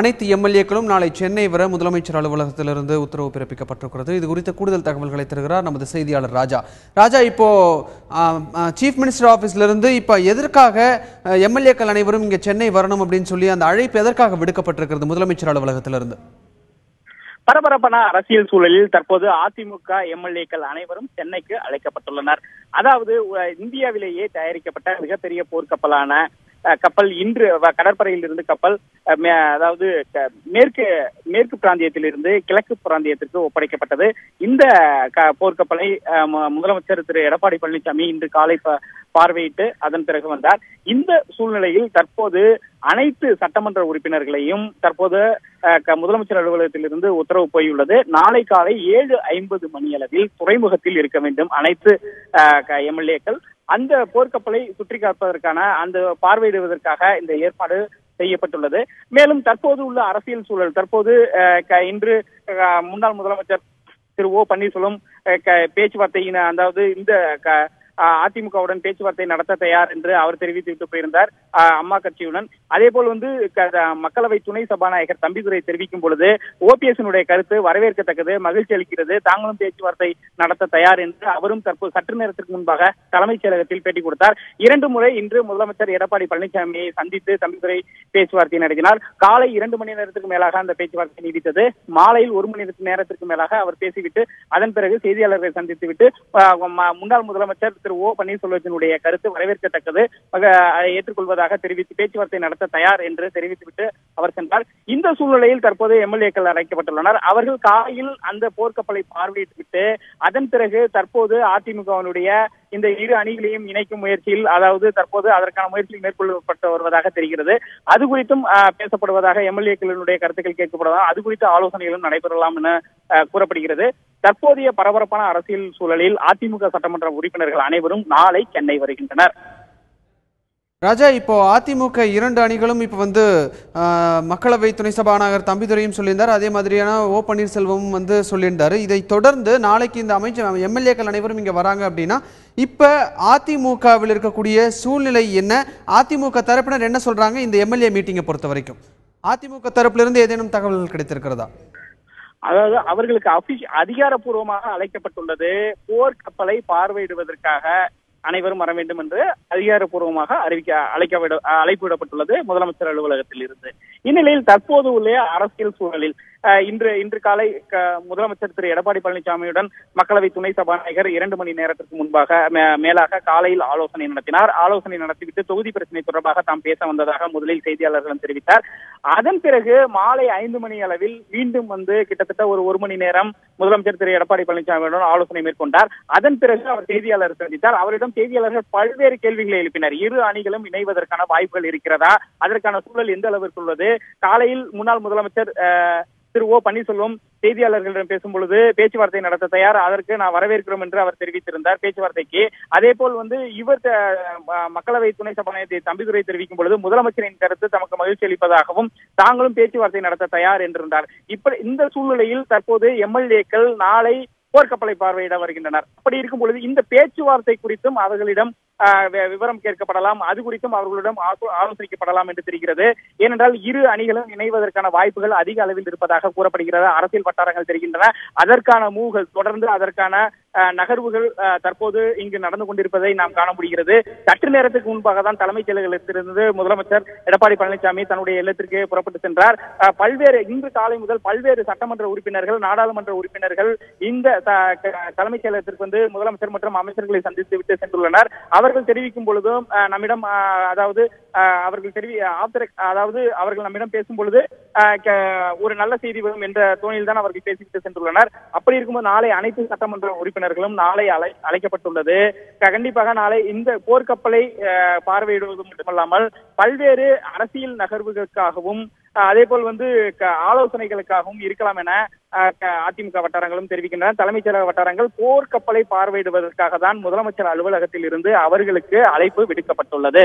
அனைத்து எம்எல்ஏக்களும் நாளை சென்னை வர முதலமைச்சர் அலுவலகத்திலிருந்து உத்தரவு பிறப்பிக்கப்பட்டிருக்கிறது. இது குறித்த கூடுதல் தகவல்களை தருகிறார் நமது செய்தியாளர் ராஜா. ராஜா, இப்போ சீஃப் மினிஸ்டர் ஆபீஸ்ல இருந்து இப்ப எதற்காக எம்எல்ஏக்கள் அனைவரும் இங்க சென்னை வரணும் அப்படின்னு சொல்லி அந்த அழைப்பு எதற்காக விடுக்கப்பட்டிருக்கிறது முதலமைச்சர் அலுவலகத்திலிருந்து? பரபரப்பான அரசியல் சூழலில் தற்போது அதிமுக எம்எல்ஏக்கள் அனைவரும் சென்னைக்கு அழைக்கப்பட்டுள்ளனர். அதாவது இந்தியாவிலேயே தயாரிக்கப்பட்ட மிகப்பெரிய போர்க்கப்பலான கப்பல் இன்று கடற்படையில் இருந்து கப்பல் அதாவது மேற்கு பிராந்தியத்திலிருந்து கிழக்கு பிராந்தியத்திற்கு ஒப்படைக்கப்பட்டது. இந்த போர்க்கப்பலை முதலமைச்சர் திரு எடப்பாடி பழனிசாமி இன்று காலை பார்வையிட்டு அதன் பிறகு வந்தார். இந்த சூழ்நிலையில் தற்போது அனைத்து சட்டமன்ற உறுப்பினர்களையும் தற்போது முதலமைச்சர் அலுவலகத்திலிருந்து உத்தரவு போயுள்ளது. நாளை காலை 7:50 மணியளவில் துறைமுகத்தில் இருக்க வேண்டும் அனைத்து எம்எல்ஏக்கள். அந்த போர்க்கப்பலை சுற்றி காப்பதற்கான அந்த பார்வையிடுவதற்காக இந்த ஏற்பாடு செய்யப்பட்டுள்ளது. மேலும் தற்போது உள்ள அரசியல் சூழல் தற்போது இன்று முன்னாள் முதலமைச்சர் திரு ஓ பன்னீர்செல்வம் பேச்சுவார்த்தையின் அதாவது இந்த அதிமுகவுடன் பேச்சுவார்த்தை நடத்த தயார் என்று அவர் தெரிவித்துவிட்டு போயிருந்தார் அம்மா கட்சியுடன். அதே போல் மக்களவை துணை சபாநாயகர் தம்பிதுரை தெரிவிக்கும் பொழுது ஓபிஎஸ்னுடைய கருத்து வரவேற்கத்தக்கது, மகிழ்ச்சி அளிக்கிறது, தாங்களும் பேச்சுவார்த்தை நடத்த தயார் என்று அவரும் தற்போது சற்று நேரத்திற்கு முன்பாக தலைமைச் செயலகத்தில் பேட்டி கொடுத்தார். 2 முறை இன்று முதலமைச்சர் எடப்பாடி பழனிசாமியை சந்தித்து தம்பிதுரை பேச்சுவார்த்தை நடத்தினார். காலை 2 மணி நேரத்துக்கு மேலாக அந்த பேச்சுவார்த்தை நீடித்தது. மாலையில் 1 மணி நேரத்திற்கு மேலாக அவர் பேசிவிட்டு அதன் பிறகு செய்தியாளர்களை சந்தித்துவிட்டு முன்னாள் முதலமைச்சர் திரு ஓ பன்னீர்செல்வத்தினுடைய கருத்து வரவேற்கத்தக்கது, ஏற்றுக்கொள்வதாக தெரிவித்து பேச்சுவார்த்தை நடத்த தயார் என்று தெரிவித்துவிட்டு அவர் சென்றார். இந்த சூழ்நிலையில் தற்போது எம்எல்ஏக்கள் அழைக்கப்பட்டுள்ளனர். அவர்கள் காலையில் அந்த போர்க்கப்பலை பார்வையிட்டு அதன் பிறகு தற்போது அதிமுகவினுடைய இந்த இரு அணிகளையும் இணைக்கும் முயற்சியில் அதாவது தற்போது அதற்கான முயற்சியில் மேற்கொள்ளப்பட்டு வருவதாக தெரிகிறது. அது குறித்தும் பேசப்படுவதாக எம்எல்ஏக்களினுடைய கருத்துக்கள் கேட்கப்படுவதாக அது குறித்த ஆலோசனைகளும் நடைபெறலாம் என கூறப்படுகிறது. தற்போதைய பரபரப்பான அரசியல் சூழலில் அதிமுக சட்டமன்ற உறுப்பினர்கள் அனைவரும் நாளை சென்னை வருகின்றனர். ராஜா, இப்போ அதிமுக 2 அணிகளும் இப்ப மக்களவை துணை சபாநாயகர் தம்பிதுரையும் சொல்லியிருந்தார், அதே மாதிரியான ஓ பன்னீர்செல்வமும் சொல்லியிருந்தாரு. இதை தொடர்ந்து நாளைக்கு இந்த எம்எல்ஏக்கள் அனைவரும் இங்க வராங்க அப்படின்னா இப்ப அதிமுகவில் இருக்கக்கூடிய சூழ்நிலை என்ன? அதிமுக தரப்பினர் என்ன சொல்றாங்க இந்த எம்எல்ஏ மீட்டிங்கை பொறுத்த வரைக்கும்? அதிமுக தரப்பிலிருந்து இருந்து ஏதேனும் தகவல்கள் கிடைத்திருக்கிறதா? அதாவது அவர்களுக்கு அதிகாரப்பூர்வமாக அழைக்கப்பட்டுள்ளது. போர்க்கப்பலை பார்வையிடுவதற்காக அனைவரும் வர வேண்டும் என்று அதிகாரப்பூர்வமாக அழைப்பு விடப்பட்டுள்ளது முதலமைச்சர் அலுவலகத்தில் இருந்து. இந்நிலையில் தற்போது உள்ள அரசியல் சூழலில் இன்று காலை முதலமைச்சர் திரு எடப்பாடி பழனிசாமியுடன் மக்களவை துணை சபாநாயகர் 2 மணி நேரத்திற்கு மேலாக காலையில் ஆலோசனை நடத்தினார். ஆலோசனை நடத்திவிட்டு தொகுதி பிரச்சனை தொடர்பாக தாம் பேச வந்ததாக முதலில் செய்தியாளர்களும் தெரிவித்தார். அதன் பிறகு மாலை 5 மணி அளவில் மீண்டும் கிட்டத்தட்ட ஒரு மணி நேரம் முதலமைச்சர் திரு எடப்பாடி பழனிசாமியுடன் ஆலோசனை மேற்கொண்டார். அதன் பிறகு அவர் செய்தியாளர் சந்தித்தார். அவரிடம் செய்தியாளர்கள் பல்வேறு கேள்விகளை எழுப்பினர். இரு அணிகளும் இணைவதற்கான வாய்ப்புகள் இருக்கிறதா? அதற்கான சூழல் எந்த அளவிற்கு உள்ளது? காலையில் முன்னாள் முதலமைச்சர் திரு ஓ பன்னீர்செல்வம் செய்தியாளர்களிடம் பேசும் பொழுது பேச்சுவார்த்தை நடத்த தயார், அதற்கு நான் வரவேற்கிறோம் என்று அவர் தெரிவித்திருந்தார் பேச்சுவார்த்தைக்கு. அதே போல் இவர் மக்களவை துணை சபாநாயகர் தம்பிதுரை தெரிவிக்கும் பொழுது முதலமைச்சரின் கருத்து தமக்கு மகிழ்ச்சி அளிப்பதாகவும் தாங்களும் பேச்சுவார்த்தை நடத்த தயார் என்றிருந்தார். இந்த சூழ்நிலையில் தற்போது எம்எல்ஏக்கள் நாளை போர்க்கப்பலை பார்வையிட வருகின்றனர். அப்படி இருக்கும் பொழுது இந்த பேச்சுவார்த்தை குறித்தும் அவர்களிடம் விவரம் கேட்கப்படலாம், அது குறித்தும் அவர்களிடம் ஆலோசிக்கப்படலாம் என்று தெரிகிறது. ஏனென்றால் இரு அணிகளும் இணைவதற்கான வாய்ப்புகள் அதிக அளவில் இருப்பதாக கூறப்படுகிறது. அரசியல் வட்டாரங்கள் தெரிகின்றன. அதற்கான மூவ்கள் தொடர்ந்து அதற்கான நகர்வுகள் தற்போது இங்கு நடந்து கொண்டிருப்பதை நாம் காண முடிகிறது. சற்று நேரத்துக்கு முன்பாக தான் தலைமைச் செயலகத்திலிருந்து முதலமைச்சர் எடப்பாடி பழனிசாமி தன்னுடைய இல்லத்திற்கு புறப்பட்டு சென்றார். இன்று காலை முதல் பல்வேறு சட்டமன்ற உறுப்பினர்கள், நாடாளுமன்ற உறுப்பினர்கள் இந்த தலைமைச் செயலகத்திற்கு முதலமைச்சர் மற்றும் அமைச்சர்களை சந்தித்து விட்டு சென்றுள்ளனர். அவர்கள் தெரிவிக்கும் பொழுதும் நம்மிடம் அவர்கள் நம்மிடம் பேசும் பொழுது ஒரு நல்ல செய்தி வரும் என்ற தோணில் தான் அவர்கள் பேசிவிட்டு சென்றுள்ளனர். அப்படி இருக்கும்போது நாளை அனைத்து சட்டமன்ற உறுப்பினர்களும் நாளை அழைக்கப்பட்டுள்ளது. கண்டிப்பாக நாளை இந்த போர்க்கப்பலை பார்வையிடுவது மட்டுமல்லாமல் பல்வேறு அரசியல் நகர்வுகளுக்காகவும் அதே போல் ஆலோசனைகளுக்காகவும் இருக்கலாம் என அதிமுக வட்டாரங்களும் தெரிவிக்கின்றன. தலைமைச் செயலக வட்டாரங்கள் போர்க்கப்பலை பார்வையிடுவதற்காக தான் முதலமைச்சர் அலுவலகத்தில் இருந்து அவர்களுக்கு அழைப்பு விடுக்கப்பட்டுள்ளது.